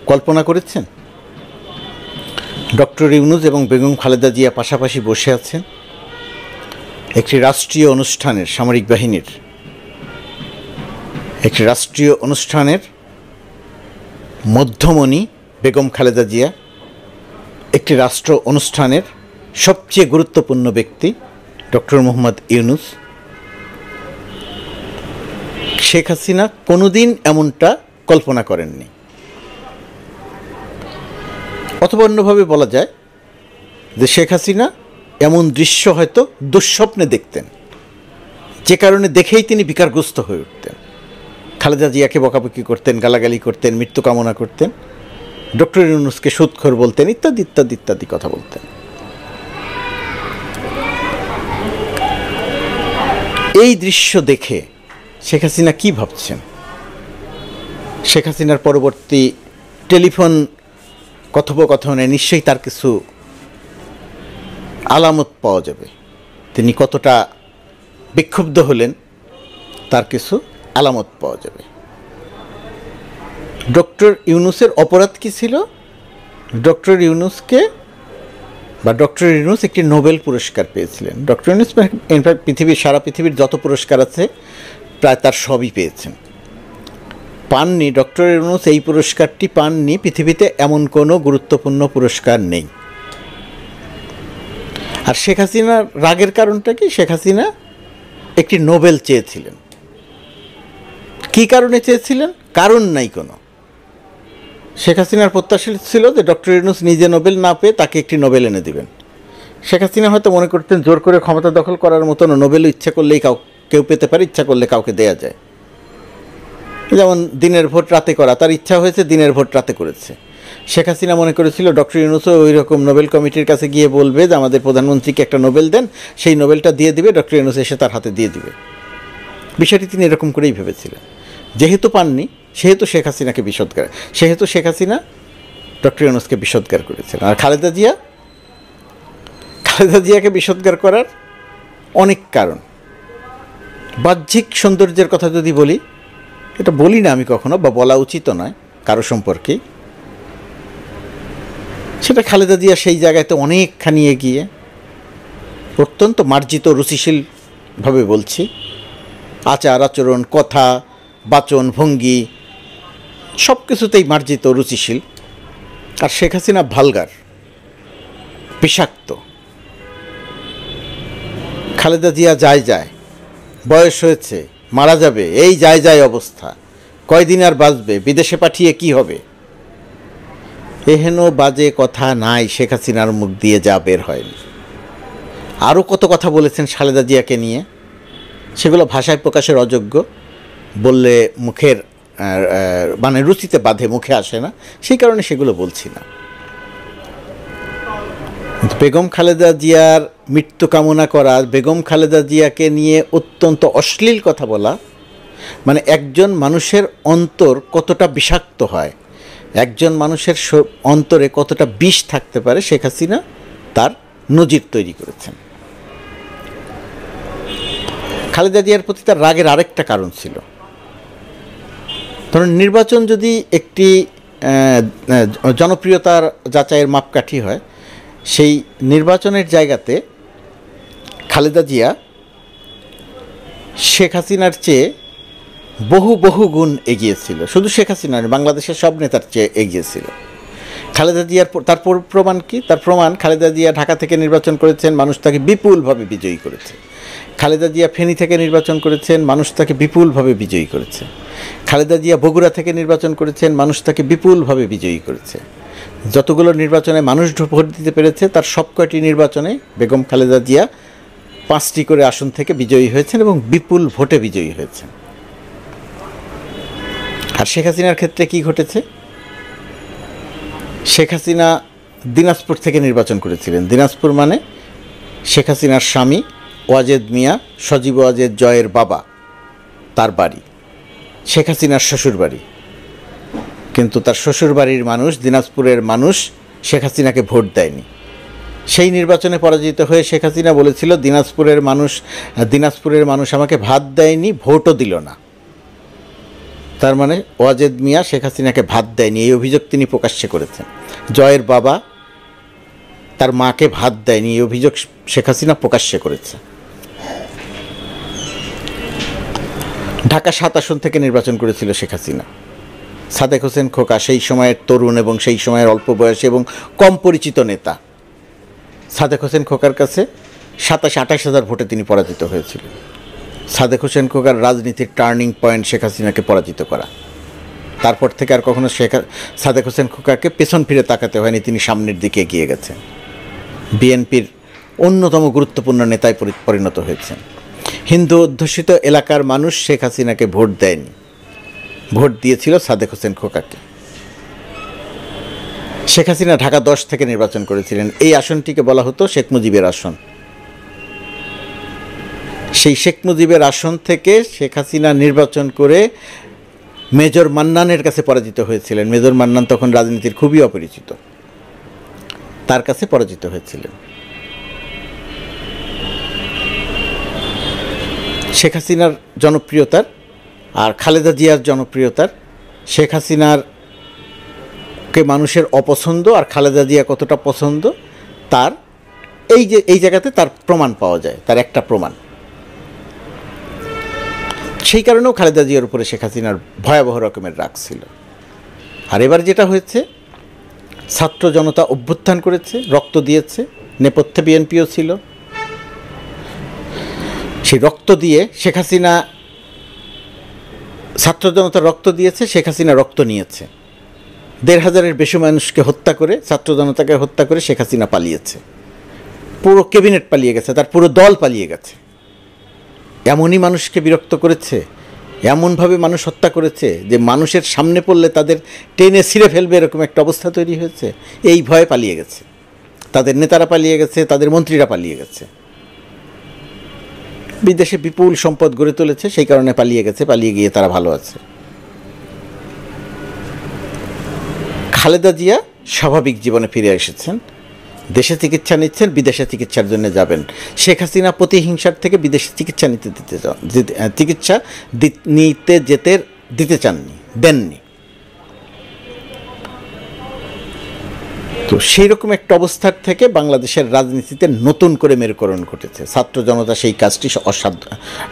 কল্পনা করেছেন ডক্টর ইউনূস এবং বেগম খালেদা জিয়া পাশাপাশি বসে আছেন একটি রাষ্ট্রীয় অনুষ্ঠানের, সামরিক বাহিনীর একটি রাষ্ট্রীয় অনুষ্ঠানের মধ্যমণি বেগম খালেদা জিয়া, একটি রাষ্ট্র অনুষ্ঠানের সবচেয়ে গুরুত্বপূর্ণ ব্যক্তি ডক্টর মোহাম্মদ ইউনূস। শেখ হাসিনা কোনোদিন এমনটা কল্পনা করেননি, অথবা অন্যভাবে বলা যায় যে শেখ হাসিনা এমন দৃশ্য হয়তো দুঃস্বপ্নে দেখতেন, যে কারণে দেখেই তিনি বিকারগ্রস্ত হয়ে উঠতেন। খালেদা জিয়াকে বকাবকি করতেন, গালাগালি করতেন, মৃত্যু কামনা করতেন, ডক্টর ইউনূসকে সুদখোর বলতেন, ইত্যাদি ইত্যাদি ইত্যাদি কথা বলতেন। এই দৃশ্য দেখে শেখ হাসিনা কী ভাবছেন? শেখ হাসিনার পরবর্তী টেলিফোন কথোপকথনে নিশ্চয়ই তার কিছু আলামত পাওয়া যাবে। তিনি কতটা বিক্ষুব্ধ হলেন তার কিছু আলামত পাওয়া যাবে। ডক্টর ইউনূসের অপরাধ কী ছিল? ডক্টর ইউনূস একটি নোবেল পুরস্কার পেয়েছিলেন। ডক্টর ইউনূস ইনফ্যাক্ট সারা পৃথিবীর যত পুরস্কার আছে প্রায় তার সবই পেয়েছেন। পাননি ডক্টর ইউনূস এই পুরস্কারটি পাননি, পৃথিবীতে এমন কোনো গুরুত্বপূর্ণ পুরস্কার নেই। আর শেখ হাসিনার রাগের কারণটা কি? শেখ হাসিনা একটি নোবেল চেয়েছিলেন। কী কারণে চেয়েছিলেন? কারণ নাই কোনো। শেখ হাসিনার প্রত্যাশা ছিল যে ডক্টর ইউনূস নিজে নোবেল না পেয়ে তাকে একটি নোবেল এনে দিবেন। শেখ হাসিনা হয়তো মনে করতেন জোর করে ক্ষমতা দখল করার মতন নোবেলও ইচ্ছা করলেই কেউ পেতে পারে, ইচ্ছা করলে কাউকে দেয়া যায়। যেমন দিনের ভোট রাতে করা, তার ইচ্ছা হয়েছে দিনের ভোট রাতে করেছে। শেখ হাসিনা মনে করেছিল ডক্টর ইউনূসও ওই রকম নোবেল কমিটির কাছে গিয়ে বলবে যে আমাদের প্রধানমন্ত্রীকে একটা নোবেল দেন, সেই নোবেলটা দিয়ে দিবে, ডক্টর ইউনূস এসে তার হাতে দিয়ে দিবে। বিষয়টি তিনি এরকম করেই ভেবেছিলেন। যেহেতু পাননি সেহেতু শেখ হাসিনা ডক্টর ইউনূসকে বিষোদ্গার করেছিলেন। আর খালেদা জিয়াকে বিষোদ্গার করার অনেক কারণ। বাহ্যিক সৌন্দর্যের কথা যদি বলি, এটা বলি না আমি কখনো, বা বলা উচিত নয় কারো সম্পর্কে, সেটা খালেদা জিয়া সেই জায়গাতে অনেকখানি এগিয়ে, অত্যন্ত মার্জিত রুচিশীলভাবে বলছি, আচার আচরণ, কথা, বাচন ভঙ্গি সব কিছুতেই মার্জিত রুচিশীল। আর শেখ হাসিনা ভালগার, বিষাক্ত। খালেদা জিয়া যায়, বয়স হয়েছে, মারা যাবে, এই যায় অবস্থা, কয়দিন আর বাঁচবে, বিদেশে পাঠিয়ে কি হবে, এহেন বাজে কথা নাই শেখ হাসিনার মুখ দিয়ে যা বের হয়নি। আরও কত কথা বলেছেন খালেদা জিয়াকে নিয়ে, সেগুলো ভাষায় প্রকাশের অযোগ্য, বললে মুখের মানে রুচিতে বাঁধে, মুখে আসে না, সেই কারণে সেগুলো বলছি না। বেগম খালেদা জিয়ার মৃত্যু কামনা করা, বেগম খালেদা জিয়াকে নিয়ে অত্যন্ত অশ্লীল কথা বলা, মানে একজন মানুষের অন্তর কতটা বিষাক্ত হয়, একজন মানুষের অন্তরে কতটা বিষ থাকতে পারে, শেখ হাসিনা তার নজির তৈরি করেছেন। খালেদা জিয়ার প্রতি তার রাগের আরেকটা কারণ ছিল। ধরুন নির্বাচন যদি একটি জনপ্রিয়তার যাচাইয়ের মাপকাঠি হয়, সেই নির্বাচনের জায়গাতে খালেদা জিয়া শেখ হাসিনার চেয়ে বহু গুণ এগিয়েছিল। শুধু শেখ হাসিনা নয়, বাংলাদেশের সব নেতার চেয়ে এগিয়েছিল। খালেদা জিয়ার তার প্রমাণ কি? তার প্রমাণ, খালেদা জিয়া ঢাকা থেকে নির্বাচন করেছেন, মানুষ তাকে বিপুলভাবে বিজয়ী করেছে। খালেদা জিয়া ফেনী থেকে নির্বাচন করেছেন, মানুষ তাকে বিপুলভাবে বিজয়ী করেছে। খালেদা জিয়া বগুড়া থেকে নির্বাচন করেছেন, মানুষ তাকে বিপুলভাবে বিজয়ী করেছে। যতগুলো নির্বাচনে মানুষ ভোট দিতে পেরেছে তার সবকটি নির্বাচনে বেগম খালেদা জিয়া 5টি করে আসন থেকে বিজয়ী হয়েছেন এবং বিপুল ভোটে বিজয়ী হয়েছেন। আর শেখ হাসিনার ক্ষেত্রে কি ঘটেছে? শেখ হাসিনা দিনাজপুর থেকে নির্বাচন করেছিলেন। দিনাজপুর মানে শেখ হাসিনার স্বামী ওয়াজেদ মিয়া, সজীব ওয়াজেদ জয়ের বাবা, তার বাড়ি, শেখ হাসিনার শ্বশুর বাড়ি। কিন্তু তার শ্বশুরবাড়ির মানুষ, দিনাজপুরের মানুষ শেখ হাসিনাকে ভোট দেয়নি। সেই নির্বাচনে পরাজিত হয়ে শেখ হাসিনা বলেছিল দিনাজপুরের মানুষ আমাকে ভাত দেয়নি, ভোটও দিল না। তার মানে ওয়াজেদ মিয়া শেখ হাসিনাকে ভাত দেয়নি, এই অভিযোগ তিনি প্রকাশ্যে করেছেন। জয়ের বাবা তার মাকে ভাত দেয়নি, এই অভিযোগ শেখ হাসিনা প্রকাশ্যে করেছে। ঢাকা 7 আসন থেকে নির্বাচন করেছিল শেখ হাসিনা। সাদেক হোসেন খোকা সেই সময়ের তরুণ এবং সেই সময়ের অল্প বয়সী এবং কম পরিচিত নেতা। সাদেক হোসেন খোকার কাছে 27-28 হাজার ভোটে তিনি পরাজিত হয়েছিলেন। সাদেক হোসেন খোকার রাজনীতির টার্নিং পয়েন্ট শেখ হাসিনাকে পরাজিত করা। তারপর থেকে আর কখনো সাদেক হোসেন খোকাকে পেছন ফিরে তাকাতে হয়নি, তিনি সামনের দিকে এগিয়ে গেছেন। বিএনপির অন্যতম গুরুত্বপূর্ণ নেতায় পরিণত হয়েছেন। হিন্দু অধ্যুষিত এলাকার মানুষ শেখ হাসিনাকে ভোট দেয়নি, ভোট দিয়েছিল সাদেক হোসেন খোকাকে। শেখ হাসিনা ঢাকা 10 থেকে নির্বাচন করেছিলেন। এই আসনটিকে বলা হতো শেখ মুজিবের আসন। সেই শেখ মুজিবের আসন থেকে শেখ হাসিনা নির্বাচন করে মেজর মান্নানের কাছে পরাজিত হয়েছিলেন। মেজর মান্নান তখন রাজনীতির খুবই অপরিচিত, তার কাছে পরাজিত হয়েছিলেন। শেখ হাসিনার জনপ্রিয়তার আর খালেদা জিয়ার জনপ্রিয়তার, শেখ হাসিনার কে মানুষের অপছন্দ আর খালেদা জিয়া কতটা পছন্দ, তার এই জায়গাতে তার প্রমাণ পাওয়া যায়, তার একটা প্রমাণ। সেই কারণেও খালেদা জিয়ার উপরে শেখ হাসিনার ভয়াবহ রকমের রাগ ছিল। আর এবার যেটা হয়েছে, ছাত্র জনতা অভ্যুত্থান করেছে, রক্ত দিয়েছে, নেপথ্যে বিএনপিও ছিল। সেই রক্ত দিয়ে শেখ হাসিনা, ছাত্র জনতা রক্ত দিয়েছে, শেখ হাসিনা রক্ত নিয়েছে। 1,500-এর বেশি মানুষকে হত্যা করে, ছাত্র জনতাকে হত্যা করে শেখ হাসিনা পালিয়েছে। পুরো ক্যাবিনেট পালিয়ে গেছে, তার পুরো দল পালিয়ে গেছে। এমনই মানুষকে বিরক্ত করেছে, এমনভাবে মানুষ হত্যা করেছে যে মানুষের সামনে পড়লে তাদের টেনে ছিঁড়ে ফেলবে এরকম একটা অবস্থা তৈরি হয়েছে। এই ভয়ে পালিয়ে গেছে, তাদের নেতারা পালিয়ে গেছে, তাদের মন্ত্রীরা পালিয়ে গেছে। বিদেশে বিপুল সম্পদ গড়ে তুলেছে, সেই কারণে পালিয়ে গেছে, পালিয়ে গিয়ে তারা ভালো আছে। খালেদা জিয়া স্বাভাবিক জীবনে ফিরে এসেছেন, দেশে চিকিৎসা নিচ্ছেন, বিদেশে চিকিৎসার জন্য যাবেন। শেখ হাসিনা প্রতিহিংসার থেকে বিদেশে চিকিৎসা নিতে দিতে চাননি, দেননি। তো সেই রকম একটা অবস্থার থেকে বাংলাদেশের রাজনীতিতে নতুন করে মেরুকরণ ঘটেছে। ছাত্র জনতা সেই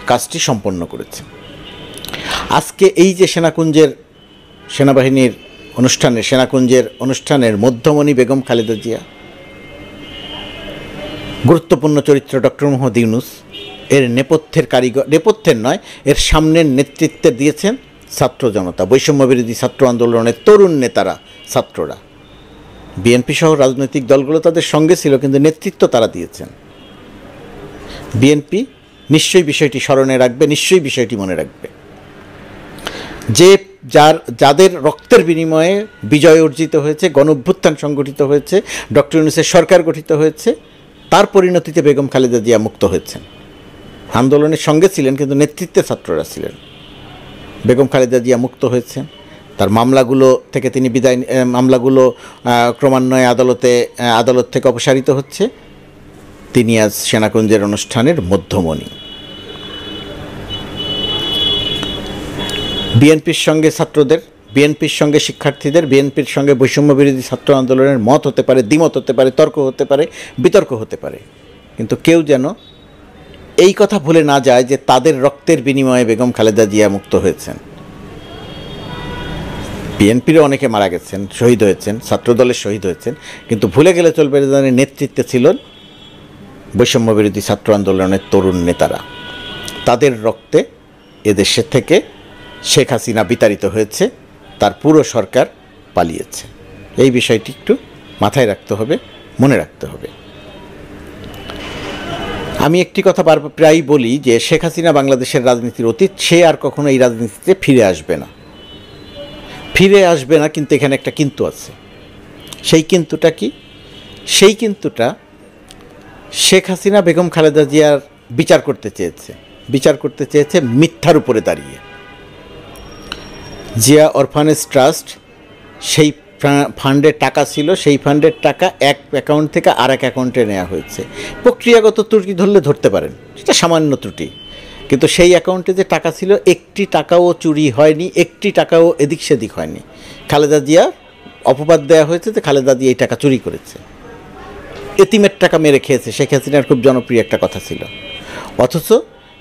কাজটি সম্পন্ন করেছে। আজকে এই যে সেনাবাহিনীর সেনাকুঞ্জের অনুষ্ঠানের মধ্যমণি বেগম খালেদা জিয়া, গুরুত্বপূর্ণ চরিত্র ডক্টর মোহাম্মদ ইউনূস, এর নেপথ্যের নয়, এর সামনের নেতৃত্বে দিয়েছেন ছাত্র জনতা, বৈষম্য বিরোধী ছাত্র আন্দোলনের তরুণ নেতারা, ছাত্ররা। বিএনপি সহ রাজনৈতিক দলগুলো তাদের সঙ্গে ছিল, কিন্তু নেতৃত্ব তারা দিয়েছেন। বিএনপি নিশ্চয়ই বিষয়টি স্মরণে রাখবে, নিশ্চয়ই বিষয়টি মনে রাখবে যে যাদের রক্তের বিনিময়ে বিজয় অর্জিত হয়েছে, গণঅভ্যুত্থান সংগঠিত হয়েছে, ডক্টর ইউনূসের সরকার গঠিত হয়েছে, তার পরিণতিতে বেগম খালেদা জিয়া মুক্ত হয়েছেন। আন্দোলনের সঙ্গে ছিলেন, কিন্তু নেতৃত্বে ছাত্ররা ছিলেন। বেগম খালেদা জিয়া মুক্ত হয়েছেন, তার মামলাগুলো থেকে তিনি মামলাগুলো ক্রমান্বয়ে আদালত থেকে অপসারিত হচ্ছে। তিনি আজ সেনাকুঞ্জের অনুষ্ঠানের মধ্যমণি। বিএনপির সঙ্গে ছাত্রদের, বিএনপির সঙ্গে শিক্ষার্থীদের, বিএনপির সঙ্গে বৈষম্য বিরোধী ছাত্র আন্দোলনের মত হতে পারে, দ্বিমত হতে পারে, তর্ক হতে পারে, বিতর্ক হতে পারে, কিন্তু কেউ যেন এই কথা ভুলে না যায় যে তাদের রক্তের বিনিময়ে বেগম খালেদা জিয়া মুক্ত হয়েছেন। বিএনপিরও অনেকে মারা গেছেন, শহীদ হয়েছেন, ছাত্রদলের শহীদ হয়েছেন, কিন্তু ভুলে গেলে চলবে যাদের নেতৃত্বে ছিলেন বৈষম্য বিরোধী ছাত্র আন্দোলনের তরুণ নেতারা। তাদের রক্তে এদেশের থেকে শেখ হাসিনা বিতাড়িত হয়েছে, তার পুরো সরকার পালিয়েছে। এই বিষয়টি একটু মাথায় রাখতে হবে, মনে রাখতে হবে। আমি একটি কথা প্রায়ই বলি যে শেখ হাসিনা বাংলাদেশের রাজনীতির অতীত, সে আর কখনো এই রাজনীতিতে ফিরে আসবে না, কিন্তু এখানে একটা কিন্তু আছে। সেই কিন্তুটা কি? সেই কিন্তুটা শেখ হাসিনা বেগম খালেদা জিয়ার বিচার করতে চেয়েছে মিথ্যার উপরে দাঁড়িয়ে। জিয়া অরফানেজ ট্রাস্ট, সেই ফান্ডের টাকা ছিল, সেই ফান্ডের টাকা এক অ্যাকাউন্ট থেকে আর এক অ্যাকাউন্টে নেওয়া হয়েছে। প্রক্রিয়াগত ত্রুটি ধরলে ধরতে পারেন, সেটা সামান্য ত্রুটি, কিন্তু সেই অ্যাকাউন্টে যে টাকা ছিল একটি টাকাও চুরি হয়নি, একটি টাকাও এদিক সেদিক হয়নি। খালেদা জিয়া অপবাদ দেওয়া হয়েছে যে খালেদা জিয়া এই টাকা চুরি করেছে, এতিমের টাকা মেরে খেয়েছে, শেখ হাসিনার খুব জনপ্রিয় একটা কথা ছিল। অথচ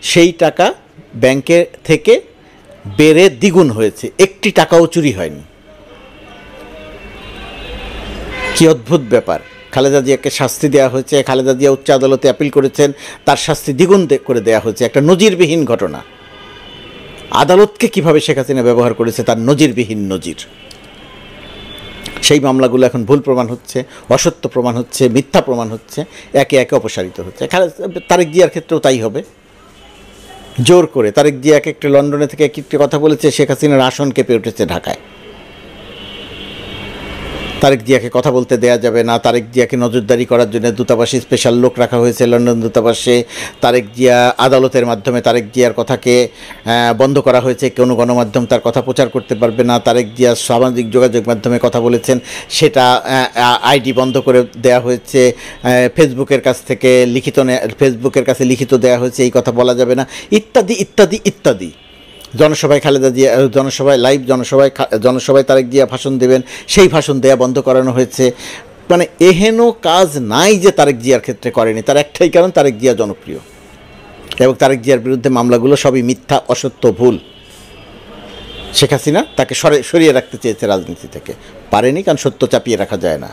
সেই টাকা ব্যাংকে থেকে বেড়ে দ্বিগুণ হয়েছে, একটি টাকাও চুরি হয়নি। কি অদ্ভুত ব্যাপার! খালেদা জিয়াকে শাস্তি দেওয়া হয়েছে, খালেদা জিয়া উচ্চ আদালতে আপিল করেছেন, তার শাস্তি দ্বিগুণ করে দেওয়া হয়েছে। একটা নজিরবিহীন ঘটনা। আদালতকে কিভাবে শেখ হাসিনা ব্যবহার করেছে তার নজিরবিহীন নজির। সেই মামলাগুলো এখন ভুল প্রমাণ হচ্ছে, অসত্য প্রমাণ হচ্ছে, মিথ্যা প্রমাণ হচ্ছে, একে একে অপসারিত হচ্ছে। তারেক জিয়ার ক্ষেত্রেও তাই হবে। জোর করে তারেক জিয়া একটা লন্ডনে থেকে একটি কথা বলেছে, শেখ হাসিনার আসন কেঁপে উঠেছে ঢাকায়। তারেক জিয়াকে কথা বলতে দেয়া যাবে না, তারেক জিয়াকে নজরদারি করার জন্য দূতাবাসে স্পেশাল লোক রাখা হয়েছে লন্ডন দূতাবাসে। তারেক জিয়া আদালতের মাধ্যমে তারেক জিয়ার কথাকে বন্ধ করা হয়েছে, কোনো গণমাধ্যম তার কথা প্রচার করতে পারবে না। তারেক জিয়া সামাজিক যোগাযোগ মাধ্যমে কথা বলেছেন, সেটা আইডি বন্ধ করে দেয়া হয়েছে। ফেসবুকের কাছ থেকে ফেসবুকের কাছে লিখিত দেয়া হয়েছে, এই কথা বলা যাবে না, ইত্যাদি ইত্যাদি ইত্যাদি। জনসভায় খালেদা জিয়া লাইভ জনসভায় তারেক জিয়া ভাষণ দেবেন, সেই ভাষণ দেয়া বন্ধ করানো হয়েছে। মানে এহেন কাজ নাই যে তারেক জিয়ার ক্ষেত্রে করেনি। তার একটাই কারণ, তারেক জিয়া জনপ্রিয় এবং তারেক জিয়ার বিরুদ্ধে মামলাগুলো সবই মিথ্যা, অসত্য, ভুল। শেখ হাসিনা তাকে সরিয়ে রাখতে চেয়েছে রাজনীতি থেকে, পারেনি, কারণ সত্য চাপিয়ে রাখা যায় না।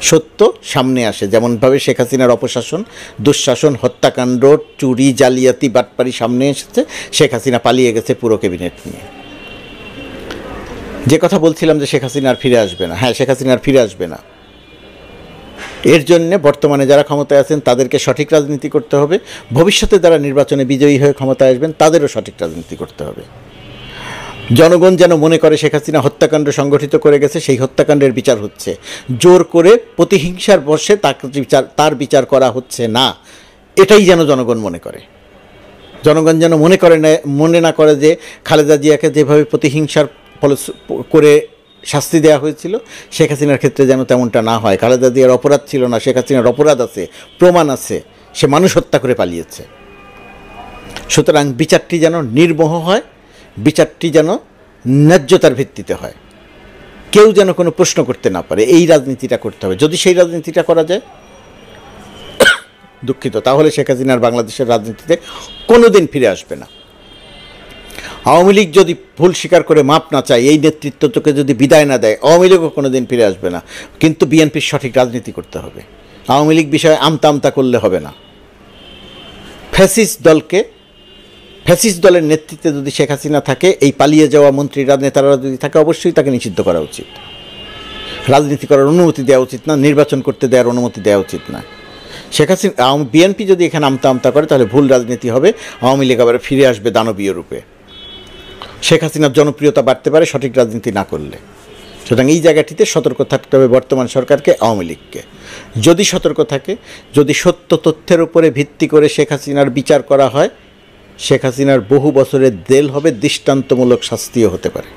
সত্য সামনে আসে, যেমনভাবে শেখ হাসিনার অপশাসন, দুঃশাসন, হত্যাকাণ্ড, চুরি, জালিয়াতি, বাটপারি সামনে এসেছে। শেখ হাসিনা পালিয়ে গেছে পুরো ক্যাবিনেট নিয়ে। যে কথা বলছিলাম যে শেখ হাসিনা আর ফিরে আসবে না, হ্যাঁ, শেখ হাসিনা আর ফিরে আসবে না। এর জন্যে বর্তমানে যারা ক্ষমতায় আছেন তাদেরকে সঠিক রাজনীতি করতে হবে, ভবিষ্যতে যারা নির্বাচনে বিজয়ী হয়ে ক্ষমতায় আসবেন তাদেরও সঠিক রাজনীতি করতে হবে। জনগণ যেন মনে করে শেখ হাসিনা হত্যাকাণ্ড সংগঠিত করে গেছে, সেই হত্যাকাণ্ডের বিচার হচ্ছে। জোর করে প্রতিহিংসার বশে তার বিচার করা হচ্ছে না, এটাই যেন জনগণ মনে করে। জনগণ যেন মনে না করে যে খালেদা জিয়াকে যেভাবে প্রতিহিংসার করে শাস্তি দেওয়া হয়েছিল, শেখ হাসিনার ক্ষেত্রে যেন তেমনটা না হয়। খালেদা জিয়ার অপরাধ ছিল না, শেখ হাসিনার অপরাধ আছে, প্রমাণ আছে, সে মানুষ হত্যা করে পালিয়েছে। সুতরাং বিচারটি যেন নির্মোহ হয়, বিচারটি যেন ন্যায্যতার ভিত্তিতে হয়, কেউ যেন কোনো প্রশ্ন করতে না পারে। এই রাজনীতিটা করতে হবে। যদি সেই রাজনীতিটা করা যায়, দুঃখিত, তাহলে শেখ হাসিনার বাংলাদেশের রাজনীতিতে কোনো দিন ফিরে আসবে না। আওয়ামী লীগ যদি ভুল স্বীকার করে মাপ না চায়, এই নেতৃত্বকে যদি বিদায় না দেয়, আওয়ামী লীগও কোনো দিন ফিরে আসবে না। কিন্তু বিএনপির সঠিক রাজনীতি করতে হবে। আওয়ামী লীগ বিষয়ে আমতা করলে হবে না। ফ্যাসিস্ট দলের নেতৃত্বে যদি শেখ হাসিনা থাকে, এই পালিয়ে যাওয়া মন্ত্রীরা, নেতারা যদি থাকে, অবশ্যই তাকে নিষিদ্ধ করা উচিত। রাজনীতি করার অনুমতি দেওয়া উচিত না, নির্বাচন করতে দেওয়ার অনুমতি দেওয়া উচিত না। শেখ হাসিনা বিএনপি যদি এখানে আমতা করে, তাহলে ভুল রাজনীতি হবে। আওয়ামী লীগ আবার ফিরে আসবে দানবীয় রূপে। শেখ হাসিনার জনপ্রিয়তা বাড়তে পারে সঠিক রাজনীতি না করলে। সুতরাং এই জায়গাটিতে সতর্ক থাকতে হবে বর্তমান সরকারকে, আওয়ামী লীগকে। যদি সতর্ক থাকে, যদি সত্য তথ্যের উপরে ভিত্তি করে শেখ হাসিনার বিচার করা হয়, শেখ হাসিনার বহু বছরের জেল হবে, দৃষ্টান্তমূলক শাস্তিও হতে পারে।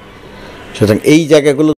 সুতরাং এই জায়গাগুলো